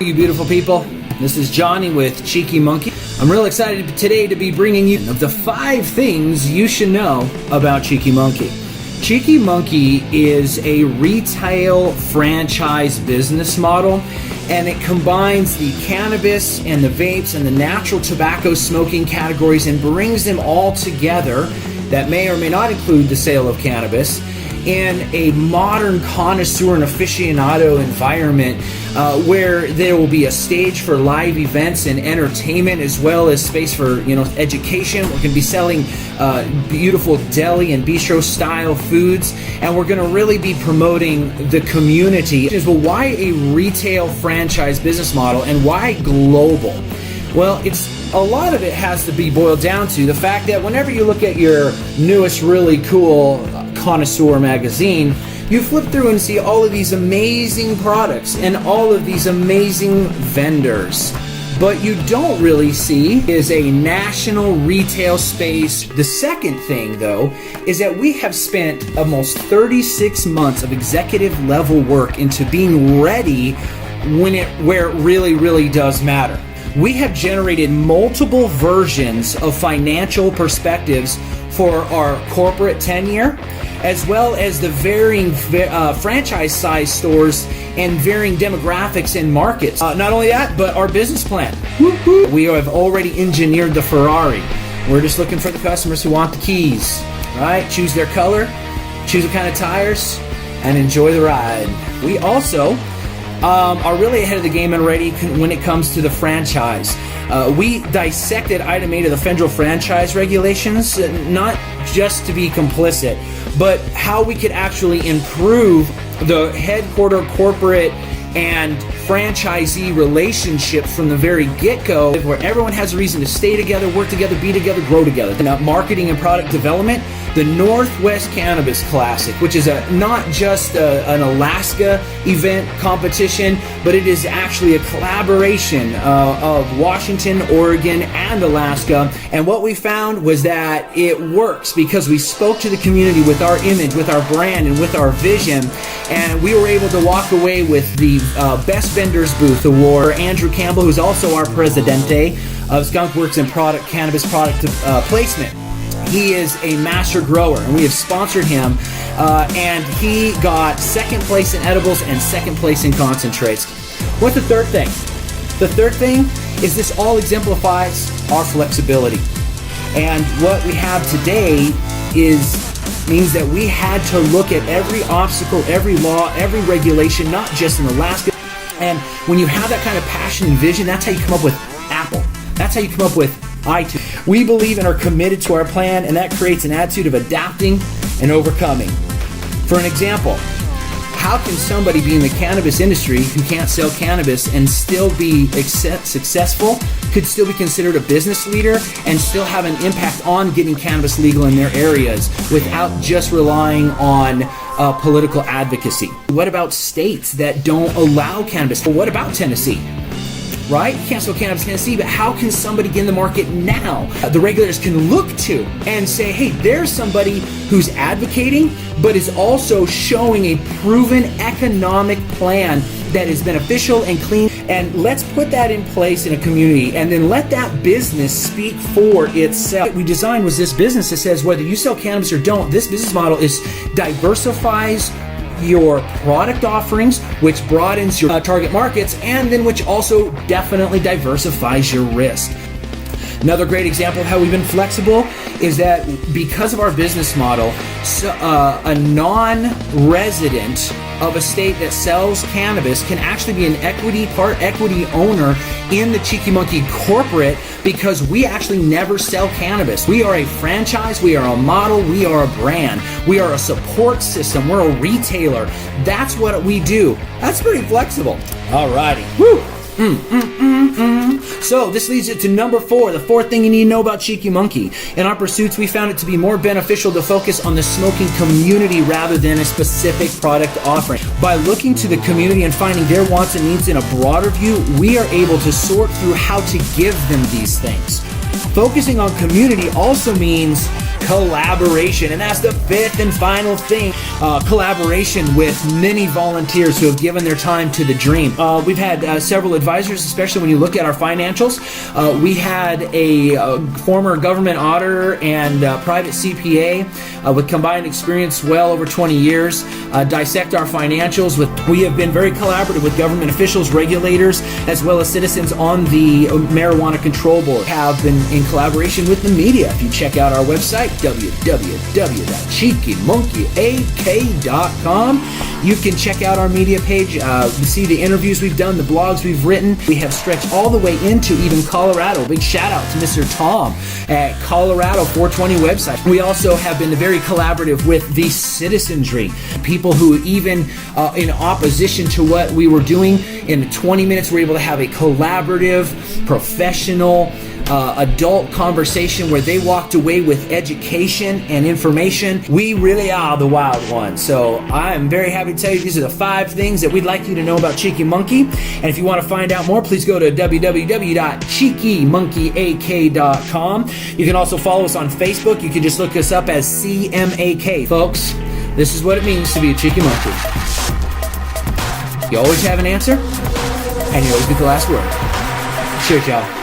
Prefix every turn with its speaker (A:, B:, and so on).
A: You beautiful people, this is Johnny with Cheeky Monkey. I'm real excited today to be bringing you of the 5 things you should know about Cheeky Monkey. Cheeky Monkey is a retail franchise business model, and it combines the cannabis and the vapes and the natural tobacco smoking categories and brings them all together, that may or may not include the sale of cannabis, in a modern connoisseur and aficionado environment where there will be a stage for live events and entertainment, as well as space for education. We're going to be selling beautiful deli and bistro style foods, and we're going to really be promoting the community. Well, why a retail franchise business model and why global? Well, a lot of it has to be boiled down to the fact that whenever you look at your newest really cool connoisseur magazine, you flip through and see all of these amazing products and all of these amazing vendors. But you don't really see is a national retail space. The second thing, though, is that we have spent almost 36 months of executive level work into being ready where it really does matter. We have generated multiple versions of financial perspectives for our corporate tenure, as well as the varying franchise size stores and varying demographics and markets. Not only that, but our business plan. We have already engineered the Ferrari. We're just looking for the customers who want the keys, right? Choose their color, choose what kind of tires, and enjoy the ride. We also are really ahead of the game and ready when it comes to the franchise. We dissected Item 8 of the federal franchise regulations, not just to be complicit, but how we could actually improve the headquarter, corporate, and franchisee relationship from the very get-go, where everyone has a reason to stay together, work together, be together, grow together. Now, marketing and product development, the Northwest Cannabis Classic, which is not just an Alaska event competition, but it is actually a collaboration of Washington, Oregon, and Alaska. And what we found was that it works because we spoke to the community with our image, with our brand, and with our vision, and we were able to walk away with the Best Vendors Booth Award. Andrew Campbell, who's also our presidente of Skunkworks and cannabis product placement. He is a master grower, and we have sponsored him, and he got 2nd place in edibles and 2nd place in concentrates. What's the third thing? The third thing is this all exemplifies our flexibility. And what we have today means that we had to look at every obstacle, every law, every regulation, not just in Alaska. And when you have that kind of passion and vision, that's how you come up with Apple. That's how you come up with iTunes. We believe and are committed to our plan, and that creates an attitude of adapting and overcoming. For an example, how can somebody be in the cannabis industry who can't sell cannabis and still be successful, could still be considered a business leader, and still have an impact on getting cannabis legal in their areas without just relying on political advocacy? What about states that don't allow cannabis? Well, what about Tennessee? Right? You can't sell cannabis in Tennessee, but how can somebody get in the market now? The regulators can look to and say, hey, there's somebody who's advocating, but is also showing a proven economic plan that is beneficial and clean. And let's put that in place in a community, and then let that business speak for itself. What we designed was this business that says whether you sell cannabis or don't, this business model diversifies your product offerings, which broadens your target markets, and then which also definitely diversifies your risk. Another great example of how we've been flexible is that because of our business model, a non-resident of a state that sells cannabis can actually be an part equity owner in the Cheeky Monkey corporate, because we actually never sell cannabis. We are a franchise, we are a model, we are a brand, we are a support system, we're a retailer. That's what we do. That's pretty flexible. Alrighty. Woo! So this leads it to number 4, the 4th thing you need to know about Cheeky Monkey. In our pursuits, we found it to be more beneficial to focus on the smoking community rather than a specific product offering. By looking to the community and finding their wants and needs in a broader view, we are able to sort through how to give them these things. Focusing on community also means collaboration. And that's the fifth and final thing. Collaboration with many volunteers who have given their time to the dream. We've had several advisors, especially when you look at our financials. We had a former government auditor and private CPA with combined experience well over 20 years dissect our financials. We have been very collaborative with government officials, regulators, as well as citizens on the Marijuana Control Board. Have been in collaboration with the media. If you check out our website, www.cheekymonkeyak.com, you can check out our media page, see the interviews we've done, the blogs we've written. We have stretched all the way into even Colorado. Big shout out to Mr. Tom at Colorado 420 website. We also have been very collaborative with the citizenry, people who even in opposition to what we were doing, in 20 minutes were able to have a collaborative, professional, adult conversation where they walked away with education and information. We really are the wild ones. So I'm very happy to tell you these are the 5 things that we'd like you to know about Cheeky Monkey. And if you want to find out more, please go to www.cheekymonkeyak.com. You can also follow us on Facebook. You can just look us up as CMAK. Folks, this is what it means to be a cheeky monkey. You always have an answer, and you always get the last word. Cheers, y'all.